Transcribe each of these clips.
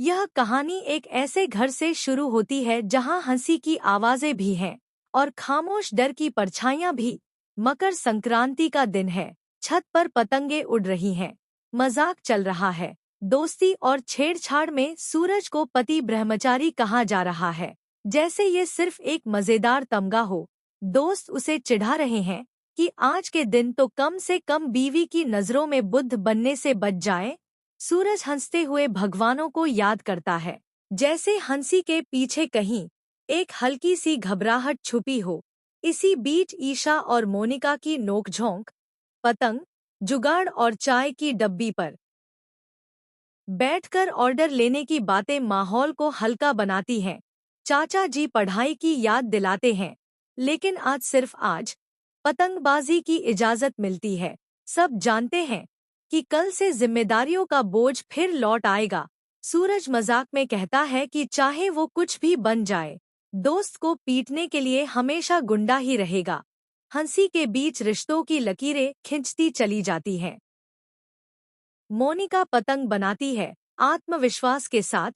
यह कहानी एक ऐसे घर से शुरू होती है जहां हंसी की आवाजें भी हैं और खामोश डर की परछाइयां भी। मकर संक्रांति का दिन है। छत पर पतंगे उड़ रही हैं। मजाक चल रहा है। दोस्ती और छेड़छाड़ में सूरज को पति ब्रह्मचारी कहा जा रहा है, जैसे ये सिर्फ एक मजेदार तमगा हो। दोस्त उसे चिढ़ा रहे हैं कि आज के दिन तो कम से कम बीवी की नजरों में बुद्ध बनने से बच जाए। सूरज हंसते हुए भगवानों को याद करता है, जैसे हंसी के पीछे कहीं एक हल्की सी घबराहट छुपी हो। इसी बीच ईशा और मोनिका की नोकझोंक, पतंग, जुगाड़ और चाय की डब्बी पर बैठकर ऑर्डर लेने की बातें माहौल को हल्का बनाती हैं। चाचा जी पढ़ाई की याद दिलाते हैं, लेकिन आज सिर्फ आज पतंगबाजी की इजाजत मिलती है। सब जानते हैं कि कल से जिम्मेदारियों का बोझ फिर लौट आएगा। सूरज मजाक में कहता है कि चाहे वो कुछ भी बन जाए, दोस्त को पीटने के लिए हमेशा गुंडा ही रहेगा। हंसी के बीच रिश्तों की लकीरें खिंचती चली जाती हैं। मोनिका पतंग बनाती है, आत्मविश्वास के साथ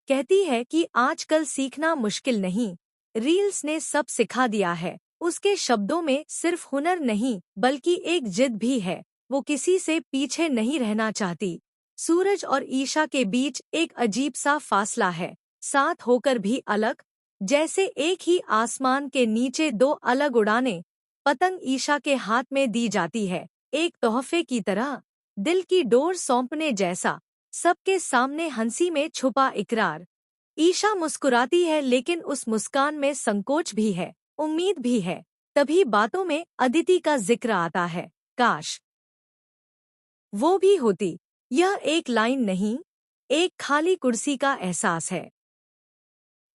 कहती है कि आजकल सीखना मुश्किल नहीं, रील्स ने सब सिखा दिया है। उसके शब्दों में सिर्फ हुनर नहीं बल्कि एक जिद भी है। वो किसी से पीछे नहीं रहना चाहती। सूरज और ईशा के बीच एक अजीब सा फासला है, साथ होकर भी अलग, जैसे एक ही आसमान के नीचे दो अलग उड़ानें। पतंग ईशा के हाथ में दी जाती है, एक तोहफे की तरह, दिल की डोर सौंपने जैसा। सबके सामने हंसी में छुपा इकरार। ईशा मुस्कुराती है, लेकिन उस मुस्कान में संकोच भी है, उम्मीद भी है। तभी बातों में अदिति का जिक्र आता है। काश वो भी होती। यह एक लाइन नहीं, एक खाली कुर्सी का एहसास है।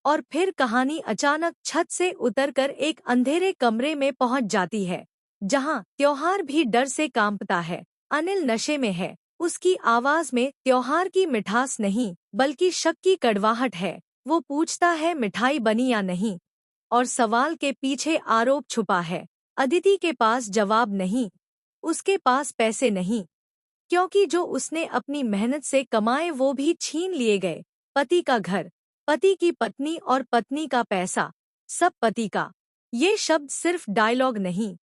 और फिर कहानी अचानक छत से उतरकर एक अंधेरे कमरे में पहुंच जाती है, जहां त्योहार भी डर से कांपता है। अनिल नशे में है। उसकी आवाज में त्योहार की मिठास नहीं बल्कि शक की कड़वाहट है। वो पूछता है मिठाई बनी या नहीं, और सवाल के पीछे आरोप छुपा है। अदिति के पास जवाब नहीं। उसके पास पैसे नहीं, क्योंकि जो उसने अपनी मेहनत से कमाए वो भी छीन लिए गए। पति का घर, पति की पत्नी और पत्नी का पैसा, सब पति का। ये शब्द सिर्फ डायलॉग नहीं,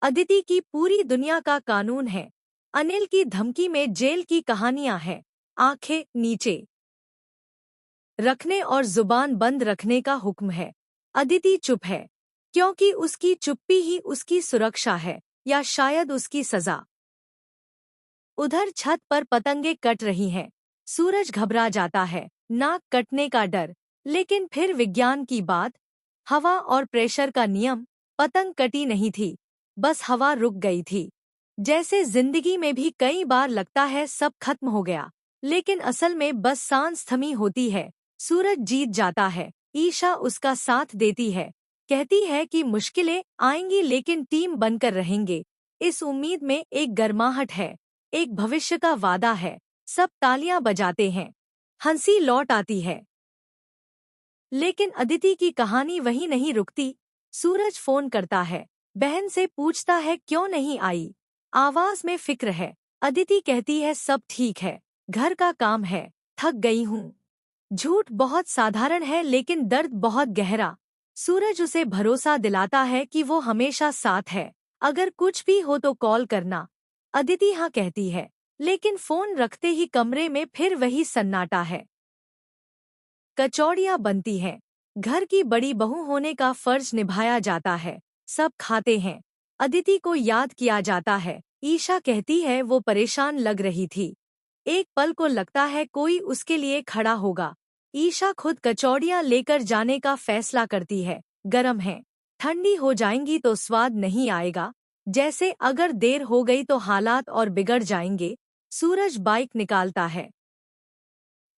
अदिति की पूरी दुनिया का कानून है। अनिल की धमकी में जेल की कहानियां हैं। आंखें नीचे रखने और जुबान बंद रखने का हुक्म है। अदिति चुप है, क्योंकि उसकी चुप्पी ही उसकी सुरक्षा है, या शायद उसकी सजा। उधर छत पर पतंगे कट रही हैं। सूरज घबरा जाता है, नाक कटने का डर। लेकिन फिर विज्ञान की बात, हवा और प्रेशर का नियम। पतंग कटी नहीं थी, बस हवा रुक गई थी। जैसे जिंदगी में भी कई बार लगता है सब खत्म हो गया, लेकिन असल में बस सांस थमी होती है। सूरज जीत जाता है। ईशा उसका साथ देती है, कहती है कि मुश्किलें आएंगी लेकिन टीम बनकर रहेंगे। इस उम्मीद में एक गर्माहट है, एक भविष्य का वादा है। सब तालियां बजाते हैं, हंसी लौट आती है। लेकिन अदिति की कहानी वहीं नहीं रुकती। सूरज फोन करता है, बहन से पूछता है क्यों नहीं आई। आवाज में फिक्र है। अदिति कहती है सब ठीक है, घर का काम है, थक गई हूँ। झूठ बहुत साधारण है, लेकिन दर्द बहुत गहरा। सूरज उसे भरोसा दिलाता है कि वो हमेशा साथ है, अगर कुछ भी हो तो कॉल करना। अदिति हाँ कहती है, लेकिन फोन रखते ही कमरे में फिर वही सन्नाटा है। कचौड़ियाँ बनती हैं। घर की बड़ी बहू होने का फर्ज निभाया जाता है। सब खाते हैं। अदिति को याद किया जाता है। ईशा कहती है वो परेशान लग रही थी। एक पल को लगता है कोई उसके लिए खड़ा होगा। ईशा खुद कचौड़ियाँ लेकर जाने का फैसला करती है। गरम है, ठंडी हो जाएंगी तो स्वाद नहीं आएगा। जैसे अगर देर हो गई तो हालात और बिगड़ जाएंगे। सूरज बाइक निकालता है,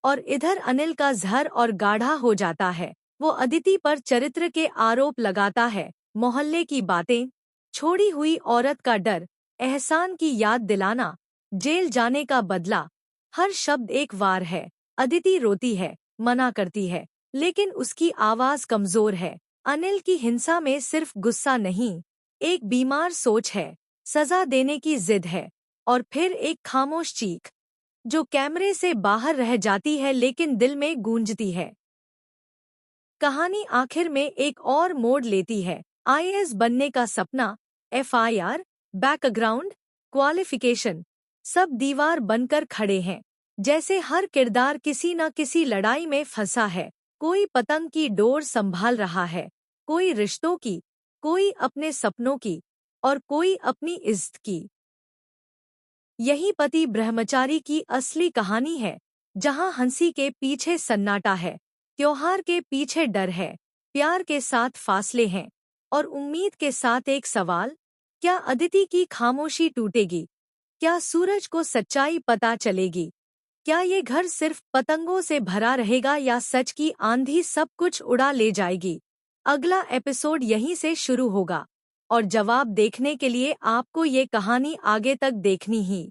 और इधर अनिल का जहर और गाढ़ा हो जाता है। वो अदिति पर चरित्र के आरोप लगाता है। मोहल्ले की बातें, छोड़ी हुई औरत का डर, एहसान की याद दिलाना, जेल जाने का बदला, हर शब्द एक वार है। अदिति रोती है, मना करती है, लेकिन उसकी आवाज कमजोर है। अनिल की हिंसा में सिर्फ गुस्सा नहीं, एक बीमार सोच है। सजा देने की जिद है, और फिर एक खामोश चीख। जो कैमरे से बाहर रह जाती है लेकिन दिल में गूंजती है। कहानी आखिर में एक और मोड़ लेती है। आईएएस बनने का सपना, एफआईआर, बैकग्राउंड, क्वालिफिकेशन, सब दीवार बनकर खड़े हैं। जैसे हर किरदार किसी न किसी लड़ाई में फंसा है। कोई पतंग की डोर संभाल रहा है, कोई रिश्तों की, कोई अपने सपनों की, और कोई अपनी इज्जत की। यही पति ब्रह्मचारी की असली कहानी है, जहां हंसी के पीछे सन्नाटा है, त्योहार के पीछे डर है, प्यार के साथ फासले हैं, और उम्मीद के साथ एक सवाल, क्या अदिति की खामोशी टूटेगी? क्या सूरज को सच्चाई पता चलेगी? क्या ये घर सिर्फ पतंगों से भरा रहेगा या सच की आंधी सब कुछ उड़ा ले जाएगी? अगला एपिसोड यहीं से शुरू होगा, और जवाब देखने के लिए आपको ये कहानी आगे तक देखनी ही